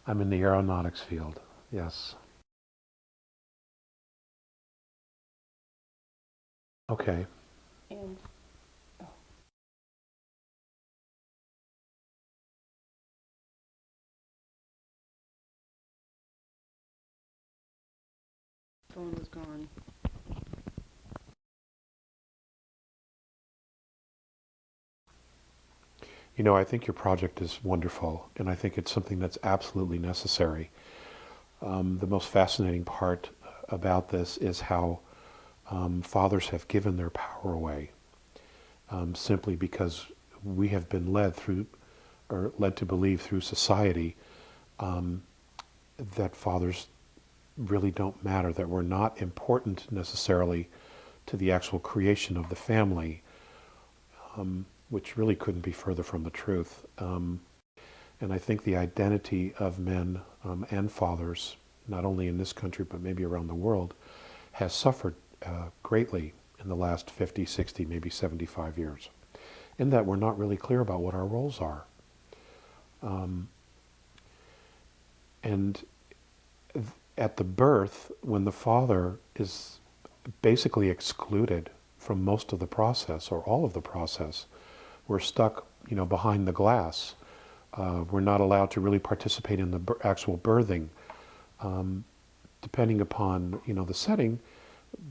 I'm in the aeronautics field, yes. Okay. And phone was gone. You know, I think your project is wonderful, and I think it's something that's absolutely necessary. The most fascinating part about this is how fathers have given their power away simply because we have been led through, or led to believe through society, um, that fathers really don't matter, that we're not important necessarily to the actual creation of the family, which really couldn't be further from the truth. And I think the identity of men and fathers, not only in this country but maybe around the world, has suffered greatly in the last 50, 60, maybe 75 years, in that we're not really clear about what our roles are. And at the birth, when the father is basically excluded from most of the process or all of the process, we're stuck, behind the glass. We're not allowed to really participate in the actual birthing. Depending upon, the setting,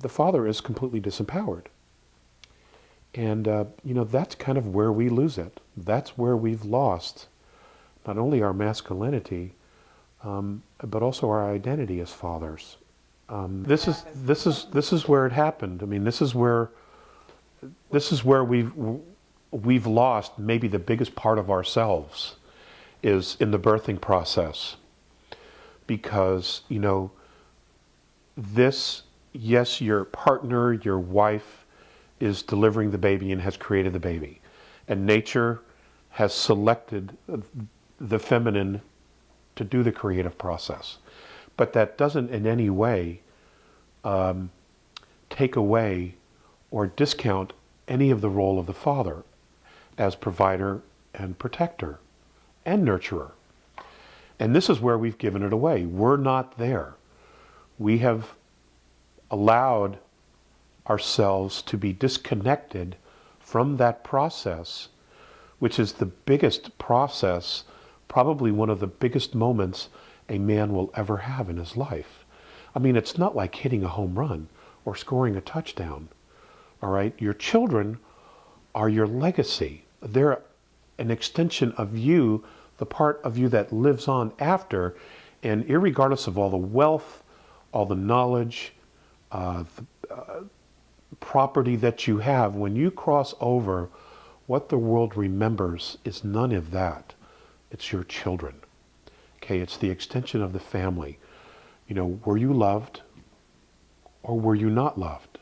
the father is completely disempowered. And, that's kind of where we lose it. That's where we've lost not only our masculinity, but also our identity as fathers. This is where it happened. I mean, this is where we've lost maybe the biggest part of ourselves is in the birthing process, because this, yes, your partner, your wife is delivering the baby and has created the baby, and nature has selected the feminine to do the creative process, but that doesn't in any way take away or discount any of the role of the father as provider and protector and nurturer. And this is where we've given it away. We're not there. We have allowed ourselves to be disconnected from that process, which is the biggest process, probably one of the biggest moments a man will ever have in his life. I mean, it's not like hitting a home run or scoring a touchdown. All right? Your children are your legacy. They're an extension of you, the part of you that lives on after. And irregardless of all the wealth, all the knowledge, the property that you have, when you cross over, what the world remembers is none of that. It's your children. Okay, it's the extension of the family. Were you loved or were you not loved?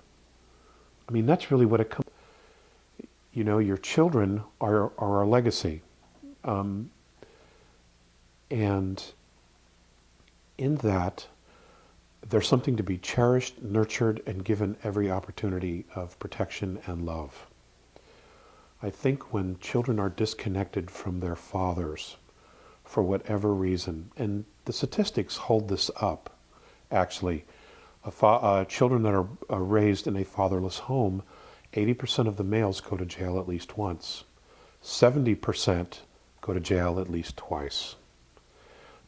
I mean, that's really what it comes. Your children are our legacy. And in that, there's something to be cherished, nurtured, and given every opportunity of protection and love. I think when children are disconnected from their fathers, for whatever reason, and the statistics hold this up, actually, children that are raised in a fatherless home, 80% of the males go to jail at least once. 70% go to jail at least twice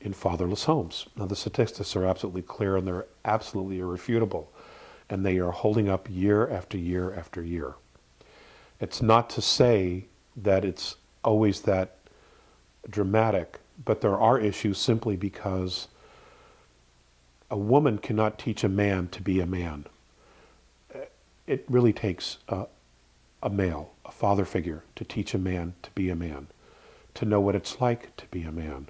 in fatherless homes. Now, the statistics are absolutely clear and they're absolutely irrefutable, and they are holding up year after year after year. It's not to say that it's always that dramatic, but there are issues simply because a woman cannot teach a man to be a man. It really takes a male, a father figure, to teach a man to be a man, to know what it's like to be a man.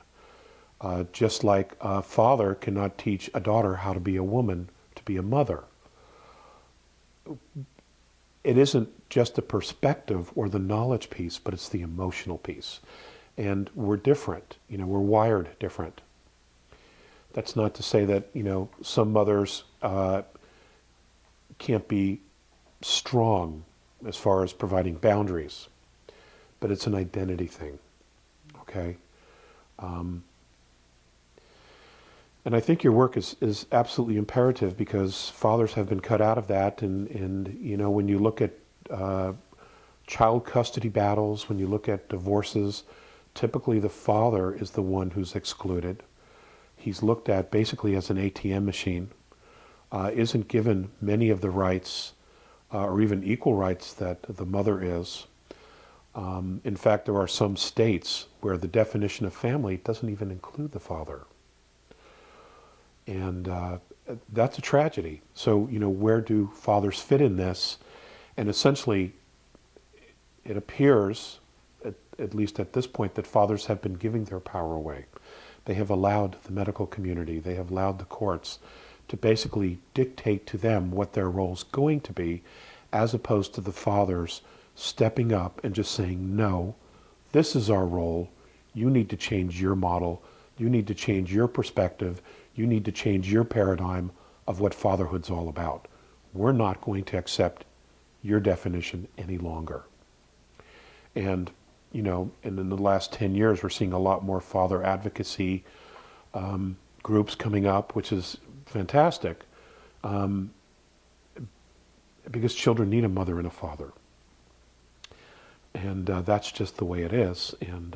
Just like a father cannot teach a daughter how to be a woman, to be a mother. It isn't just the perspective or the knowledge piece, but it's the emotional piece. And we're different, we're wired different. That's not to say that, some mothers can't be strong as far as providing boundaries, but it's an identity thing, okay? And I think your work is absolutely imperative because fathers have been cut out of that. And you know, when you look at child custody battles, when you look at divorces, typically the father is the one who's excluded. He's looked at basically as an ATM machine, isn't given many of the rights or even equal rights that the mother is. In fact, there are some states where the definition of family doesn't even include the father. And that's a tragedy. So, you know, where do fathers fit in this? And essentially, it appears, at least at this point, that fathers have been giving their power away. They have allowed the medical community, they have allowed the courts to basically dictate to them what their role's going to be, as opposed to the fathers stepping up and just saying, no, this is our role. You need to change your model. You need to change your perspective. You need to change your paradigm of what fatherhood's all about. We're not going to accept your definition any longer. And, you know, and in the last 10 years, we're seeing a lot more father advocacy groups coming up, which is fantastic, because children need a mother and a father. And that's just the way it is. And,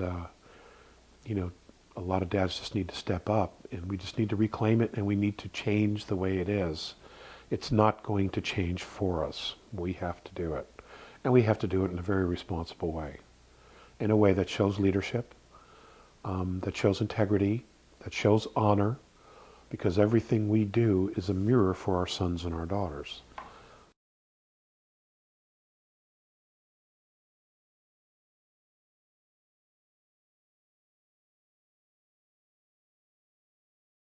you know, a lot of dads just need to step up, and we just need to reclaim it, and we need to change the way it is. It's not going to change for us. We have to do it. And we have to do it in a very responsible way. In a way that shows leadership, that shows integrity, that shows honor, because everything we do is a mirror for our sons and our daughters.